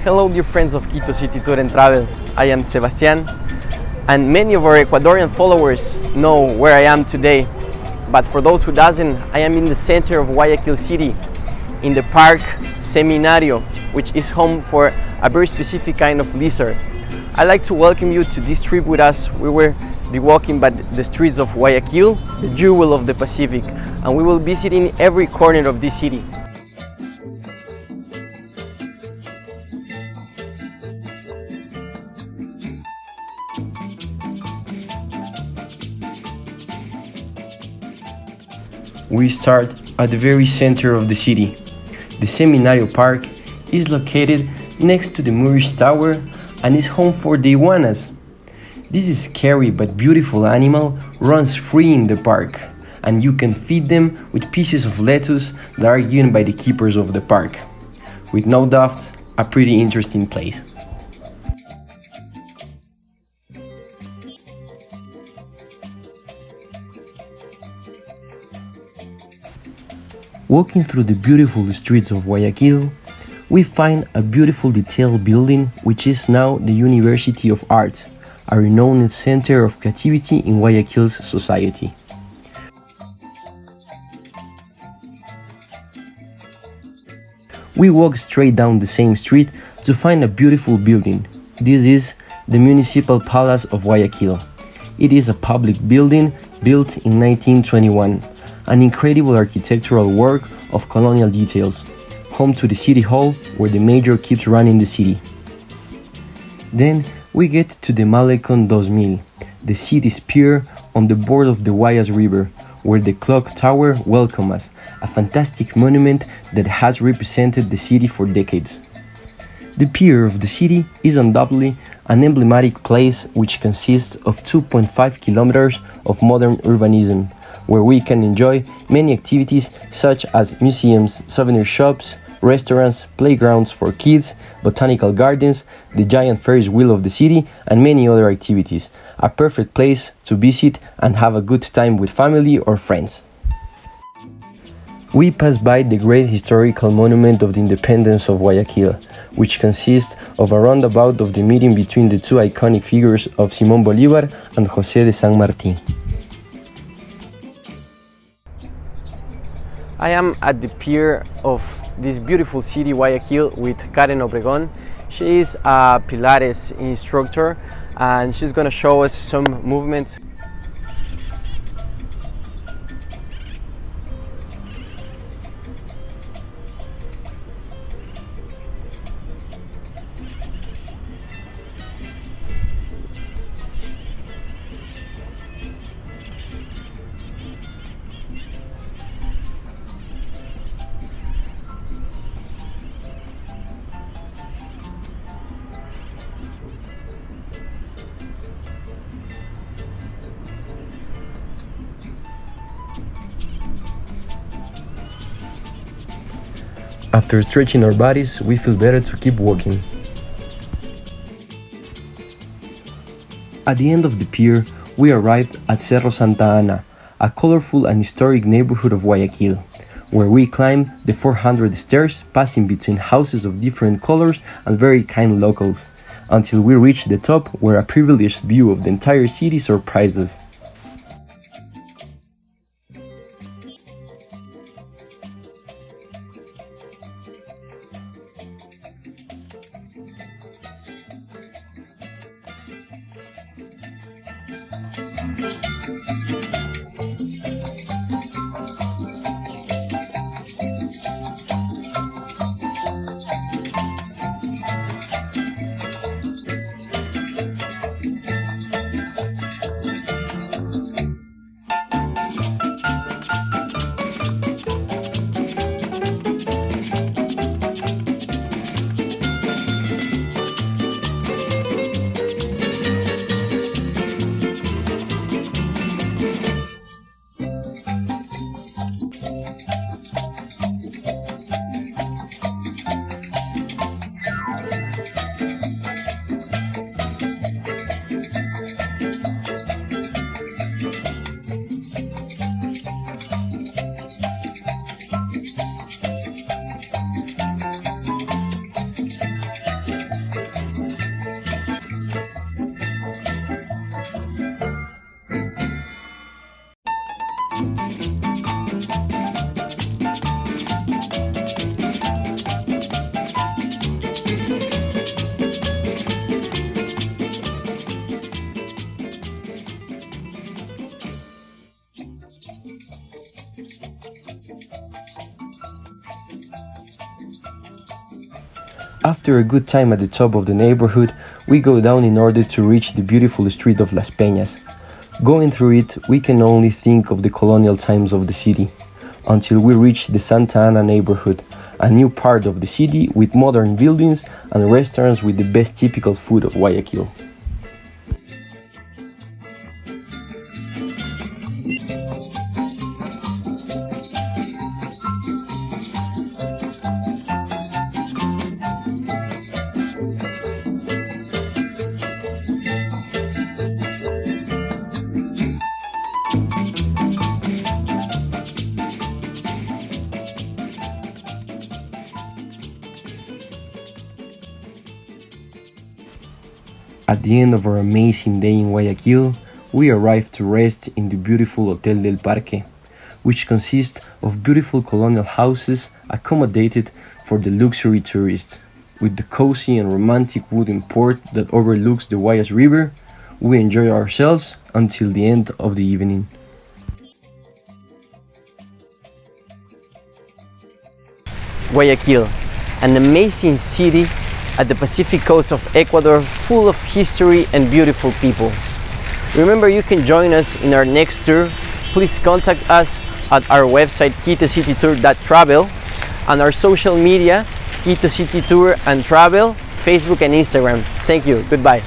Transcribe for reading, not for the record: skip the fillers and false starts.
Hello dear friends of Quito City Tour Travel, I am Sebastian, and many of our Ecuadorian followers know where I am today, but for those who doesn't, I am in the center of Guayaquil City, in the park Seminario, which is home for a very specific kind of lizard. I'd like to welcome you to this trip with us. We will be walking by the streets of Guayaquil, the jewel of the Pacific, and we will be visiting every corner of this city. We start at the very center of the city. The Seminario Park is located next to the Moorish Tower and is home for the iguanas. This scary but beautiful animal runs free in the park, and you can feed them with pieces of lettuce that are given by the keepers of the park. With no doubt, a pretty interesting place. Walking through the beautiful streets of Guayaquil, we find a beautiful detailed building which is now the University of Art, a renowned center of creativity in Guayaquil's society. We walk straight down the same street to find a beautiful building. This is the Municipal Palace of Guayaquil. It is a public building built in 1921. An incredible architectural work of colonial details, home to the city hall where the mayor keeps running the city. Then we get to the Malecon 2000, the city's pier on the board of the Guayas River, where the clock tower welcomes us, a fantastic monument that has represented the city for decades. The pier of the city is undoubtedly an emblematic place which consists of 2.5 kilometers of modern urbanism, where we can enjoy many activities such as museums, souvenir shops, restaurants, playgrounds for kids, botanical gardens, the giant Ferris wheel of the city, and many other activities. A perfect place to visit and have a good time with family or friends. We pass by the great historical monument of the independence of Guayaquil, which consists of a roundabout of the meeting between the two iconic figures of Simón Bolívar and José de San Martín. I am at the pier of this beautiful city, Guayaquil, with Karen Obregón. She is a Pilates instructor and she's going to show us some movements. After stretching our bodies, we feel better to keep walking. At the end of the pier, we arrived at Cerro Santa Ana, a colorful and historic neighborhood of Guayaquil, where we climbed the 400 stairs, passing between houses of different colors and very kind locals, until we reached the top where a privileged view of the entire city surprised us. After a good time at the top of the neighborhood, we go down in order to reach the beautiful street of Las Peñas. Going through it, we can only think of the colonial times of the city, until we reach the Santa Ana neighborhood, a new part of the city with modern buildings and restaurants with the best typical food of Guayaquil. At the end of our amazing day in Guayaquil, we arrived to rest in the beautiful Hotel del Parque, which consists of beautiful colonial houses accommodated for the luxury tourist. With the cozy and romantic wooden port that overlooks the Guayas River, we enjoy ourselves until the end of the evening. Guayaquil, an amazing city at the Pacific coast of Ecuador, full of history and beautiful people. Remember, you can join us in our next tour. Please contact us at our website Quito City Tour Travel and our social media Quito City Tour and Travel, Facebook and Instagram. Thank you. Goodbye.